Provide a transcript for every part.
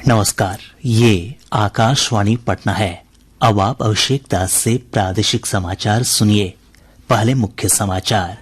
नमस्कार, ये आकाशवाणी पटना है। अब आप अभिषेक दास से प्रादेशिक समाचार सुनिए। पहले मुख्य समाचार।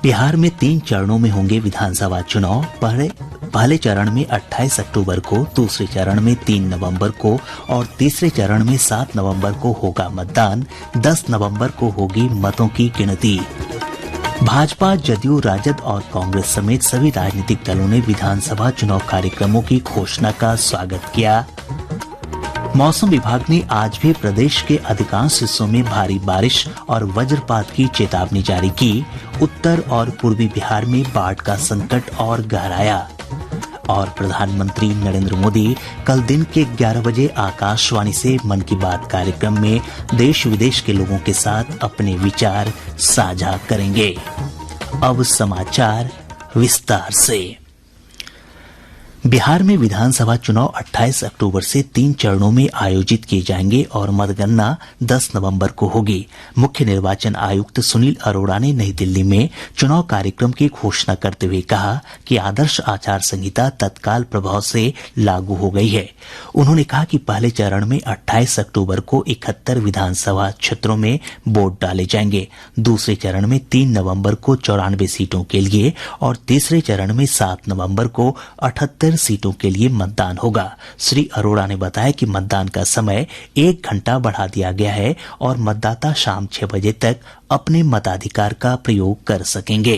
बिहार में 3 चरणों में होंगे विधानसभा चुनाव। पहले चरण में 28 अक्टूबर को, दूसरे चरण में 3 नवंबर को और तीसरे चरण में 7 नवंबर को होगा मतदान। 10 नवंबर को होगी मतों की गिनती। भाजपा, जदयू, राजद और कांग्रेस समेत सभी राजनीतिक दलों ने विधानसभा चुनाव कार्यक्रमों की घोषणा का स्वागत किया। मौसम विभाग ने आज भी प्रदेश के अधिकांश हिस्सों में भारी बारिश और वज्रपात की चेतावनी जारी की। उत्तर और पूर्वी बिहार में बाढ़ का संकट और गहराया। और प्रधानमंत्री नरेंद्र मोदी कल दिन के 11 बजे आकाशवाणी से मन की बात कार्यक्रम में देश विदेश के लोगों के साथ अपने विचार साझा करेंगे। अब समाचार विस्तार से। बिहार में विधानसभा चुनाव 28 अक्टूबर से 3 चरणों में आयोजित किए जाएंगे और मतगणना 10 नवंबर को होगी। मुख्य निर्वाचन आयुक्त सुनील अरोड़ा ने नई दिल्ली में चुनाव कार्यक्रम की घोषणा करते हुए कहा कि आदर्श आचार संहिता तत्काल प्रभाव से लागू हो गई है। उन्होंने कहा कि पहले चरण में 28 अक्टूबर को 71 विधानसभा क्षेत्रों में वोट डाले जाएंगे। दूसरे चरण में 3 नवंबर को 94 सीटों के लिए और तीसरे चरण में 7 नवंबर को 78 सीटों के लिए मतदान होगा। श्री अरोड़ा ने बताया कि मतदान का समय 1 घंटा बढ़ा दिया गया है और मतदाता शाम 6 बजे तक अपने मताधिकार का प्रयोग कर सकेंगे।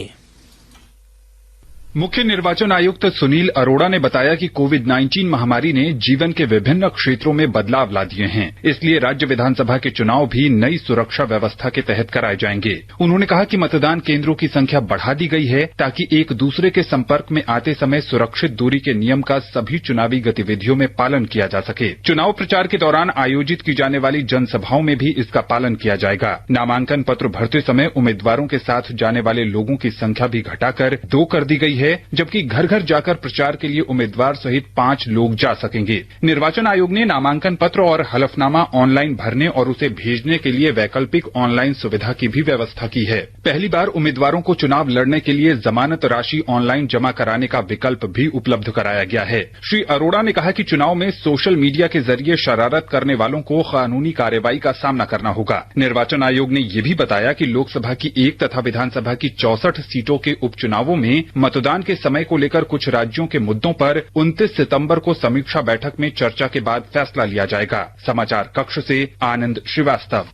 मुख्य निर्वाचन आयुक्त सुनील अरोड़ा ने बताया कि कोविड-19 महामारी ने जीवन के विभिन्न क्षेत्रों में बदलाव ला दिए हैं, इसलिए राज्य विधानसभा के चुनाव भी नई सुरक्षा व्यवस्था के तहत कराए जाएंगे। उन्होंने कहा कि मतदान केंद्रों की संख्या बढ़ा दी गई है ताकि एक दूसरे के संपर्क में आते समय सुरक्षित दूरी के नियम का सभी चुनावी गतिविधियों में पालन किया जा सके। चुनाव प्रचार के दौरान आयोजित की जाने वाली जनसभाओं में भी इसका पालन किया जाएगा। नामांकन पत्र भरते समय उम्मीदवारों के साथ जाने वाले लोगों की संख्या भी घटाकर 2 कर दी गई है, जबकि घर घर जाकर प्रचार के लिए उम्मीदवार सहित 5 लोग जा सकेंगे। निर्वाचन आयोग ने नामांकन पत्र और हलफनामा ऑनलाइन भरने और उसे भेजने के लिए वैकल्पिक ऑनलाइन सुविधा की भी व्यवस्था की है। पहली बार उम्मीदवारों को चुनाव लड़ने के लिए जमानत राशि ऑनलाइन जमा कराने का विकल्प भी उपलब्ध कराया गया है। श्री अरोड़ा ने कहा कि चुनाव में सोशल मीडिया के जरिए शरारत करने वालों को कानूनी कार्रवाई का सामना करना होगा। निर्वाचन आयोग ने ये भी बताया कि लोकसभा की 1 तथा विधानसभा की 64 सीटों के उपचुनावों में मतदान के समय को लेकर कुछ राज्यों के मुद्दों पर 29 सितंबर को समीक्षा बैठक में चर्चा के बाद फैसला लिया जाएगा। समाचार कक्ष से आनंद श्रीवास्तव।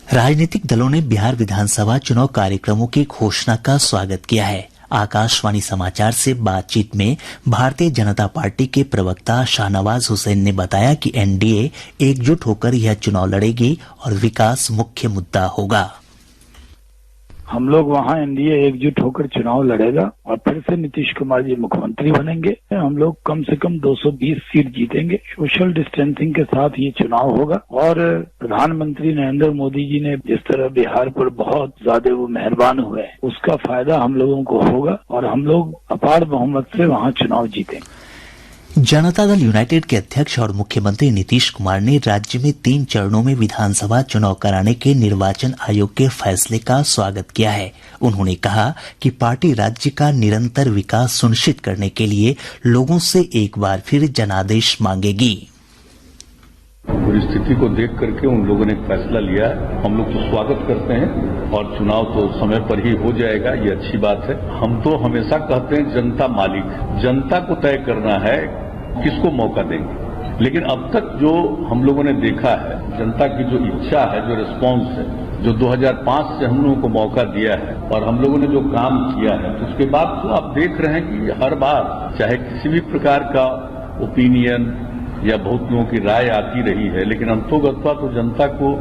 राजनीतिक दलों ने बिहार विधानसभा चुनाव कार्यक्रमों की घोषणा का स्वागत किया है। आकाशवाणी समाचार से बातचीत में भारतीय जनता पार्टी के प्रवक्ता शाहनवाज हुसैन ने बताया कि एनडीए एकजुट होकर यह चुनाव लड़ेगी और विकास मुख्य मुद्दा होगा। हम लोग वहाँ एनडीए एकजुट होकर चुनाव लड़ेगा और फिर से नीतीश कुमार जी मुख्यमंत्री बनेंगे। हम लोग कम से कम 220 सीट जीतेंगे। सोशल डिस्टेंसिंग के साथ ये चुनाव होगा और प्रधानमंत्री नरेंद्र मोदी जी ने जिस तरह बिहार पर बहुत ज्यादा वो मेहरबान हुए, उसका फायदा हम लोगों को होगा और हम लोग अपार बहुमत से वहाँ चुनाव जीतेंगे। जनता दल यूनाइटेड के अध्यक्ष और मुख्यमंत्री नीतीश कुमार ने राज्य में 3 चरणों में विधानसभा चुनाव कराने के निर्वाचन आयोग के फैसले का स्वागत किया है। उन्होंने कहा कि पार्टी राज्य का निरंतर विकास सुनिश्चित करने के लिए लोगों से एक बार फिर जनादेश मांगेगी। पूरी स्थिति को देख करके उन लोगों ने फैसला लिया है। हम लोग तो स्वागत करते हैं और चुनाव तो समय पर ही हो जाएगा, ये अच्छी बात है। हम तो हमेशा कहते हैं जनता मालिक, जनता को तय करना है किसको मौका देंगे। लेकिन अब तक जो हम लोगों ने देखा है, जनता की जो इच्छा है, जो रिस्पांस है, जो 2005 से हम लोगों को मौका दिया है और हम लोगों ने जो काम किया है, तो उसके बाद तो आप देख रहे हैं कि हर बार चाहे किसी भी प्रकार का ओपिनियन या बहुत लोगों की राय आती रही है, लेकिन अंतोगत्वा तो जनता को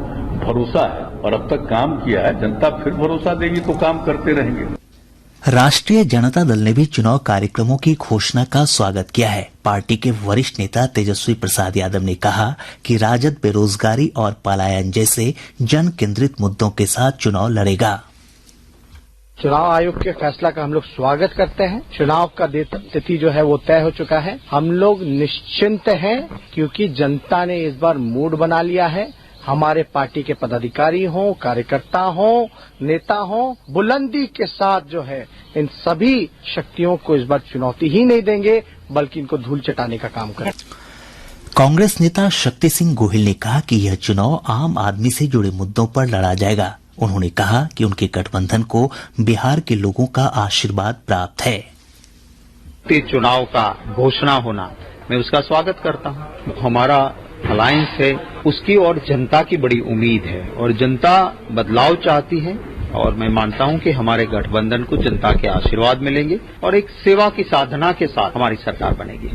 भरोसा है और अब तक काम किया है। जनता फिर भरोसा देगी तो काम करते रहेंगे। राष्ट्रीय जनता दल ने भी चुनाव कार्यक्रमों की घोषणा का स्वागत किया है। पार्टी के वरिष्ठ नेता तेजस्वी प्रसाद यादव ने कहा कि राजद बेरोजगारी और पलायन जैसे जन केंद्रित मुद्दों के साथ चुनाव लड़ेगा। चुनाव आयोग के फैसला का हम लोग स्वागत करते हैं। चुनाव का तिथि जो है वो तय हो चुका है। हम लोग निश्चिंत हैं क्योंकि जनता ने इस बार मूड बना लिया है। हमारे पार्टी के पदाधिकारी हों, कार्यकर्ता हों, नेता हों, बुलंदी के साथ जो है इन सभी शक्तियों को इस बार चुनौती ही नहीं देंगे, बल्कि इनको धूल चटाने का काम करें। कांग्रेस नेता शक्ति सिंह गोहिल ने कहा कि यह चुनाव आम आदमी से जुड़े मुद्दों पर लड़ा जाएगा। उन्होंने कहा कि उनके गठबंधन को बिहार के लोगों का आशीर्वाद प्राप्त है। चुनाव का घोषणा होना, मैं उसका स्वागत करता हूँ। हमारा अलायंस है, उसकी और जनता की बड़ी उम्मीद है और जनता बदलाव चाहती है और मैं मानता हूँ कि हमारे गठबंधन को जनता के आशीर्वाद मिलेंगे और एक सेवा की साधना के साथ हमारी सरकार बनेगी।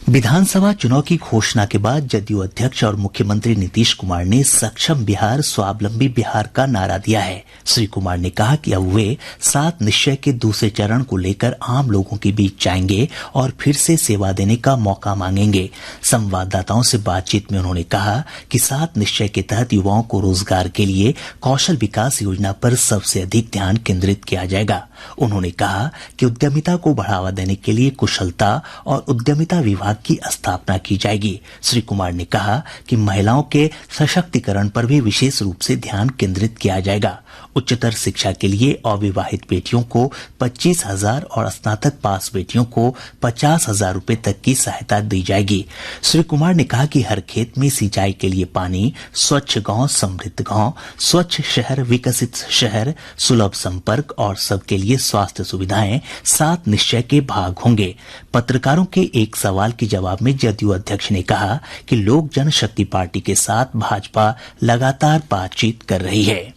विधानसभा चुनाव की घोषणा के बाद जदयू अध्यक्ष और मुख्यमंत्री नीतीश कुमार ने सक्षम बिहार स्वावलंबी बिहार का नारा दिया है। श्री कुमार ने कहा कि अब वे 7 निश्चय के दूसरे चरण को लेकर आम लोगों के बीच जाएंगे और फिर से सेवा देने का मौका मांगेंगे। संवाददाताओं से बातचीत में उन्होंने कहा कि 7 निश्चय के तहत युवाओं को रोजगार के लिए कौशल विकास योजना पर सबसे अधिक ध्यान केंद्रित किया जाएगा। उन्होंने कहा कि उद्यमिता को बढ़ावा देने के लिए कुशलता और उद्यमिता विभाग की स्थापना की जाएगी। श्री कुमार ने कहा कि महिलाओं के सशक्तिकरण पर भी विशेष रूप से ध्यान केंद्रित किया जाएगा। उच्चतर शिक्षा के लिए अविवाहित बेटियों को 25,000 और स्नातक पास बेटियों को 50,000 रूपये तक की सहायता दी जाएगी। श्री कुमार ने कहा कि हर खेत में सिंचाई के लिए पानी, स्वच्छ गांव समृद्ध गांव, स्वच्छ शहर विकसित शहर, सुलभ संपर्क और सबके लिए स्वास्थ्य सुविधाएं 7 निश्चय के भाग होंगे। पत्रकारों के एक सवाल के जवाब में जदयू अध्यक्ष ने कहा कि लोक जनशक्ति पार्टी के साथ भाजपा लगातार बातचीत कर रही है।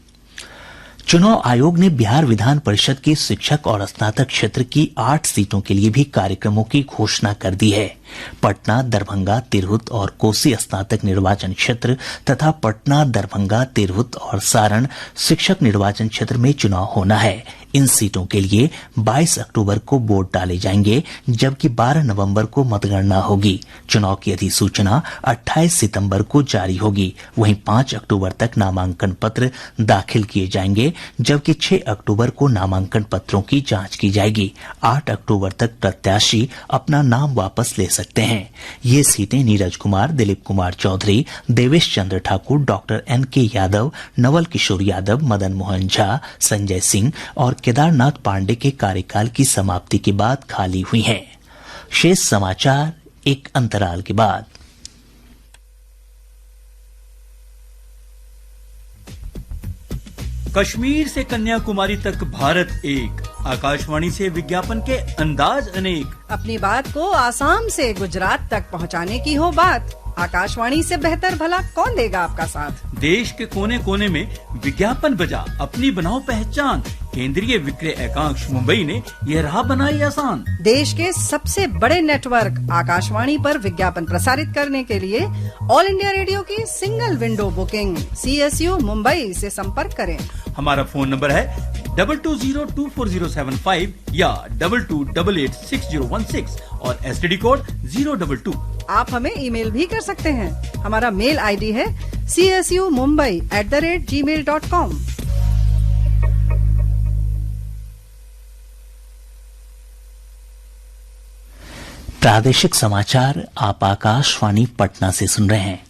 चुनाव आयोग ने बिहार विधान परिषद की शिक्षक और स्नातक क्षेत्र की 8 सीटों के लिए भी कार्यक्रमों की घोषणा कर दी है। पटना, दरभंगा, तिरहुत और कोसी स्नातक निर्वाचन क्षेत्र तथा पटना, दरभंगा, तिरहुत और सारण शिक्षक निर्वाचन क्षेत्र में चुनाव होना है। इन सीटों के लिए 22 अक्टूबर को वोट डाले जाएंगे, जबकि 12 नवंबर को मतगणना होगी। चुनाव की अधिसूचना 28 सितंबर को जारी होगी। वहीं 5 अक्टूबर तक नामांकन पत्र दाखिल किए जाएंगे, जबकि 6 अक्टूबर को नामांकन पत्रों की जांच की जाएगी। 8 अक्टूबर तक प्रत्याशी अपना नाम वापस ले सकते हैं। ये सीटें नीरज कुमार, दिलीप कुमार चौधरी, देवेश चंद्र ठाकुर, डॉक्टर NK यादव, नवल किशोर यादव, मदन मोहन झा, संजय सिंह और केदारनाथ पांडे के कार्यकाल की समाप्ति के बाद खाली हुई हैं। शेष समाचार एक अंतराल के बाद। कश्मीर से कन्याकुमारी तक भारत एक, आकाशवाणी से विज्ञापन के अंदाज अनेक। अपनी बात को आसाम से गुजरात तक पहुंचाने की हो बात, आकाशवाणी से बेहतर भला कौन देगा आपका साथ। देश के कोने कोने में विज्ञापन बजा, अपनी बनाओ पहचान। केंद्रीय विक्रय एकांश मुंबई ने यह राह बनाई आसान। देश के सबसे बड़े नेटवर्क आकाशवाणी पर विज्ञापन प्रसारित करने के लिए ऑल इंडिया रेडियो की single window booking CSU Mumbai से संपर्क करें। हमारा फोन नंबर है 22024075 या 22886016 और STD कोड 022। आप हमें ईमेल भी कर सकते हैं। हमारा मेल ID है csumumbai@gmail.com। प्रादेशिक समाचार आप आकाशवाणी पटना से सुन रहे हैं।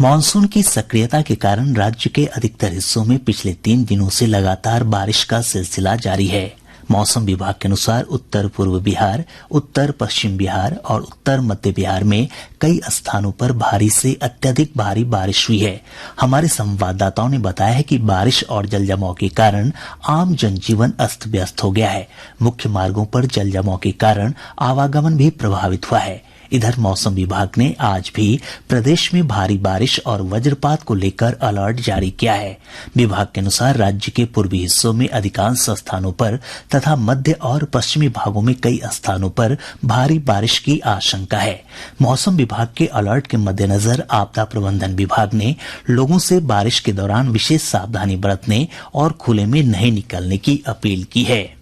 मानसून की सक्रियता के कारण राज्य के अधिकतर हिस्सों में पिछले 3 दिनों से लगातार बारिश का सिलसिला जारी है। मौसम विभाग के अनुसार उत्तर पूर्व बिहार, उत्तर पश्चिम बिहार और उत्तर मध्य बिहार में कई स्थानों पर भारी से अत्यधिक भारी बारिश हुई है। हमारे संवाददाताओं ने बताया है कि बारिश और जलजमाव के कारण आम जनजीवन अस्त व्यस्त हो गया है। मुख्य मार्गों पर जलजमाव के कारण आवागमन भी प्रभावित हुआ है। इधर मौसम विभाग ने आज भी प्रदेश में भारी बारिश और वज्रपात को लेकर अलर्ट जारी किया है। विभाग के अनुसार राज्य के पूर्वी हिस्सों में अधिकांश स्थानों पर तथा मध्य और पश्चिमी भागों में कई स्थानों पर भारी बारिश की आशंका है। मौसम विभाग के अलर्ट के मद्देनजर आपदा प्रबंधन विभाग ने लोगों से बारिश के दौरान विशेष सावधानी बरतने और खुले में नहीं निकलने की अपील की है।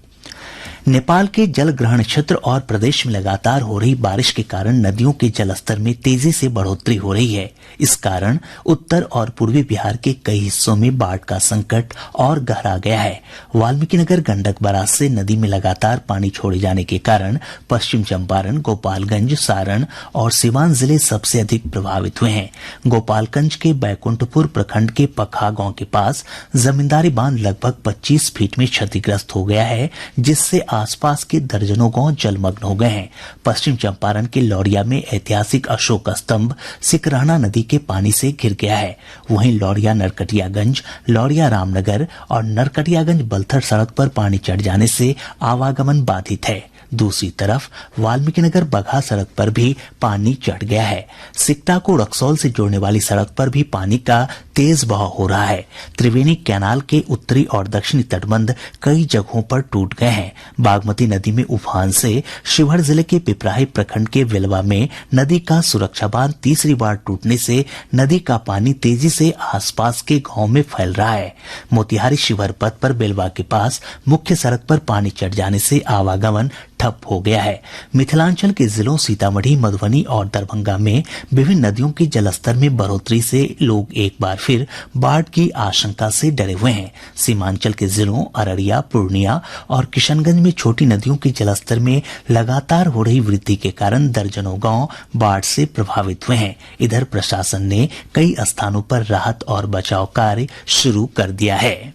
नेपाल के जल ग्रहण क्षेत्र और प्रदेश में लगातार हो रही बारिश के कारण नदियों के जलस्तर में तेजी से बढ़ोतरी हो रही है। इस कारण उत्तर और पूर्वी बिहार के कई हिस्सों में बाढ़ का संकट और गहरा गया है। वाल्मीकिनगर गंडक बराज से नदी में लगातार पानी छोड़े जाने के कारण पश्चिम चंपारण, गोपालगंज, सारण और सिवान जिले सबसे अधिक प्रभावित हुए हैं। गोपालगंज के बैकुंठपुर प्रखंड के पखा गांव के पास जमींदारी बांध लगभग 25 फीट में क्षतिग्रस्त हो गया है, जिससे आसपास के दर्जनों गांव जलमग्न हो गए हैं। पश्चिम चंपारण के लौरिया में ऐतिहासिक अशोक स्तंभ सिकरहना नदी के पानी से घिर गया है। वहीं लौरिया नरकटियागंज, लौरिया रामनगर और नरकटियागंज बलथर सड़क पर पानी चढ़ जाने से आवागमन बाधित है। दूसरी तरफ वाल्मीकिनगर बगहा सड़क पर भी पानी चढ़ गया है। सिकटा को रक्सौल से जोड़ने वाली सड़क पर भी पानी का तेज बहाव हो रहा है। त्रिवेणी कैनाल के उत्तरी और दक्षिणी तटबंध कई जगहों पर टूट गए हैं। बागमती नदी में उफान से शिवहर जिले के पिपराही प्रखंड के वेलवा में नदी का सुरक्षा बांध तीसरी बार टूटने से नदी का पानी तेजी से आसपास के गांव में फैल रहा है। मोतिहारी शिवहर पथ पर बेलवा के पास मुख्य सड़क पर पानी चढ़ जाने से आवागमन ठप हो गया है। मिथिलांचल के जिलों सीतामढ़ी, मधुबनी और दरभंगा में विभिन्न नदियों के जलस्तर में बढ़ोतरी से लोग एक बार फिर बाढ़ की आशंका से डरे हुए हैं। सीमांचल के जिलों अररिया, पूर्णिया और किशनगंज में छोटी नदियों के जलस्तर में लगातार हो रही वृद्धि के कारण दर्जनों गांव बाढ़ से प्रभावित हुए हैं। इधर प्रशासन ने कई स्थानों पर राहत और बचाव कार्य शुरू कर दिया है।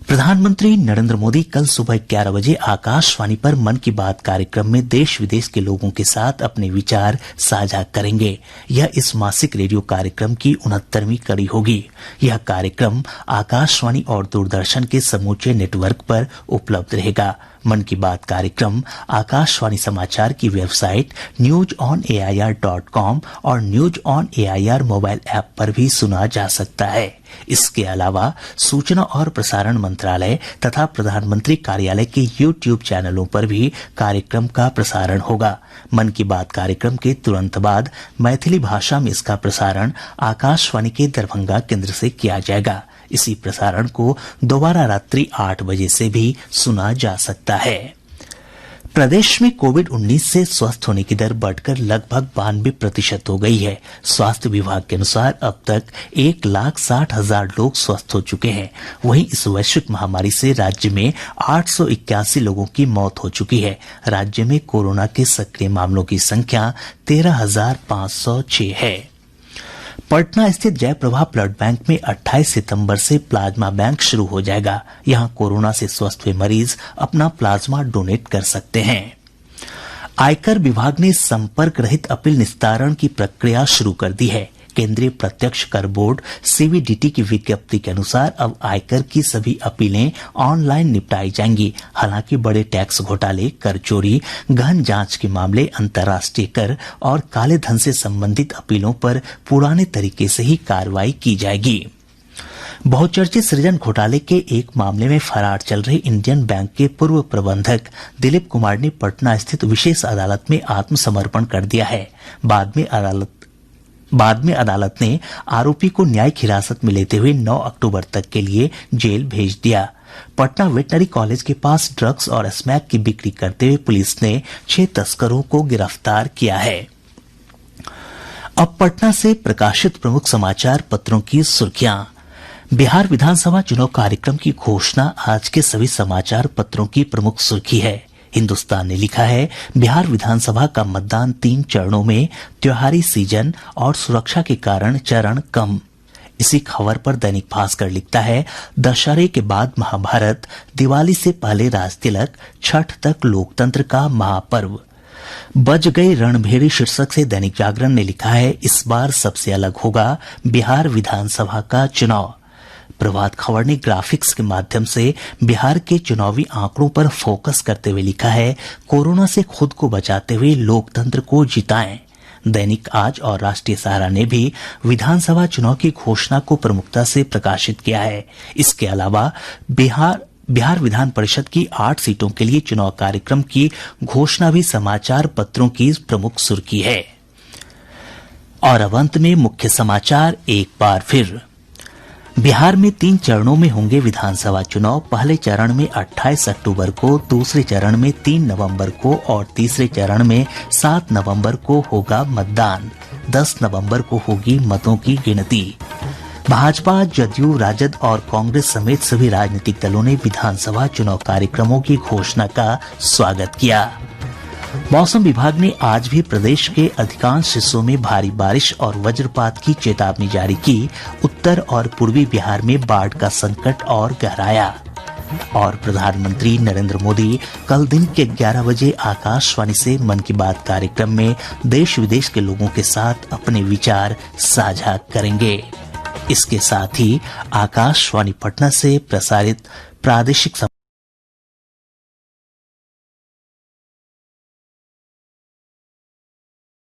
प्रधानमंत्री नरेंद्र मोदी कल सुबह 11 बजे आकाशवाणी पर मन की बात कार्यक्रम में देश विदेश के लोगों के साथ अपने विचार साझा करेंगे। यह इस मासिक रेडियो कार्यक्रम की 69वीं कड़ी होगी। यह कार्यक्रम आकाशवाणी और दूरदर्शन के समूचे नेटवर्क पर उपलब्ध रहेगा। मन की बात कार्यक्रम आकाशवाणी समाचार की वेबसाइट newsonair.com और news on AIR mobile app पर भी सुना जा सकता है। इसके अलावा सूचना और प्रसारण मंत्रालय तथा प्रधानमंत्री कार्यालय के YouTube चैनलों पर भी कार्यक्रम का प्रसारण होगा। मन की बात कार्यक्रम के तुरंत बाद मैथिली भाषा में इसका प्रसारण आकाशवाणी के दरभंगा केंद्र से किया जाएगा। इसी प्रसारण को दोबारा रात्रि 8 बजे से भी सुना जा सकता है। प्रदेश में कोविड-19 से स्वस्थ होने की दर बढ़कर लगभग 92% हो गई है। स्वास्थ्य विभाग के अनुसार अब तक 1,60,000 लोग स्वस्थ हो चुके हैं। वहीं इस वैश्विक महामारी से राज्य में 881 लोगों की मौत हो चुकी है। राज्य में कोरोना के सक्रिय मामलों की संख्या 13,506 है। पटना स्थित जयप्रभा ब्लड बैंक में 28 सितंबर से प्लाज्मा बैंक शुरू हो जाएगा। यहां कोरोना से स्वस्थ हुए मरीज अपना प्लाज्मा डोनेट कर सकते हैं। आयकर विभाग ने संपर्क रहित अपील निस्तारण की प्रक्रिया शुरू कर दी है। केंद्रीय प्रत्यक्ष कर बोर्ड सीबीडीटी की विज्ञप्ति के अनुसार अब आयकर की सभी अपीलें ऑनलाइन निपटाई जाएंगी। हालांकि बड़े टैक्स घोटाले, कर चोरी, गहन जांच के मामले, अंतर्राष्ट्रीय कर और काले धन से संबंधित अपीलों पर पुराने तरीके से ही कार्रवाई की जाएगी। बहुचर्चित सृजन घोटाले के एक मामले में फरार चल रहे इंडियन बैंक के पूर्व प्रबंधक दिलीप कुमार ने पटना स्थित विशेष अदालत में आत्मसमर्पण कर दिया है। बाद में अदालत ने आरोपी को न्यायिक हिरासत में लेते हुए 9 अक्टूबर तक के लिए जेल भेज दिया। पटना वेटनरी कॉलेज के पास ड्रग्स और स्मैक की बिक्री करते हुए पुलिस ने 6 तस्करों को गिरफ्तार किया है। अब पटना से प्रकाशित प्रमुख समाचार पत्रों की सुर्खियां। बिहार विधानसभा चुनाव कार्यक्रम की घोषणा आज के सभी समाचार पत्रों की प्रमुख सुर्खी है। हिन्दुस्तान ने लिखा है, बिहार विधानसभा का मतदान 3 चरणों में, त्योहारी सीजन और सुरक्षा के कारण चरण कम। इसी खबर पर दैनिक भास्कर लिखता है, दशहरे के बाद महाभारत, दिवाली से पहले राजतिलक, छठ तक लोकतंत्र का महापर्व। बज गई रणभेरी शीर्षक से दैनिक जागरण ने लिखा है, इस बार सबसे अलग होगा बिहार विधानसभा का चुनाव। प्रभात खबर ने ग्राफिक्स के माध्यम से बिहार के चुनावी आंकड़ों पर फोकस करते हुए लिखा है, कोरोना से खुद को बचाते हुए लोकतंत्र को जिताएं। दैनिक आज और राष्ट्रीय सहारा ने भी विधानसभा चुनाव की घोषणा को प्रमुखता से प्रकाशित किया है। इसके अलावा बिहार विधान परिषद की 8 सीटों के लिए चुनाव कार्यक्रम की घोषणा भी समाचार पत्रों की प्रमुख सुर्खी है। और अब अंत में मुख्य समाचार एक बार फिर। बिहार में 3 चरणों में होंगे विधानसभा चुनाव। पहले चरण में 28 अक्टूबर को, दूसरे चरण में 3 नवंबर को और तीसरे चरण में 7 नवंबर को होगा मतदान। 10 नवंबर को होगी मतों की गिनती। भाजपा, जदयू, राजद और कांग्रेस समेत सभी राजनीतिक दलों ने विधानसभा चुनाव कार्यक्रमों की घोषणा का स्वागत किया। मौसम विभाग ने आज भी प्रदेश के अधिकांश हिस्सों में भारी बारिश और वज्रपात की चेतावनी जारी की। उत्तर और पूर्वी बिहार में बाढ़ का संकट और गहराया। और प्रधानमंत्री नरेंद्र मोदी कल दिन के 11 बजे आकाशवाणी से मन की बात कार्यक्रम में देश विदेश के लोगों के साथ अपने विचार साझा करेंगे। इसके साथ ही आकाशवाणी पटना से प्रसारित प्रादेशिक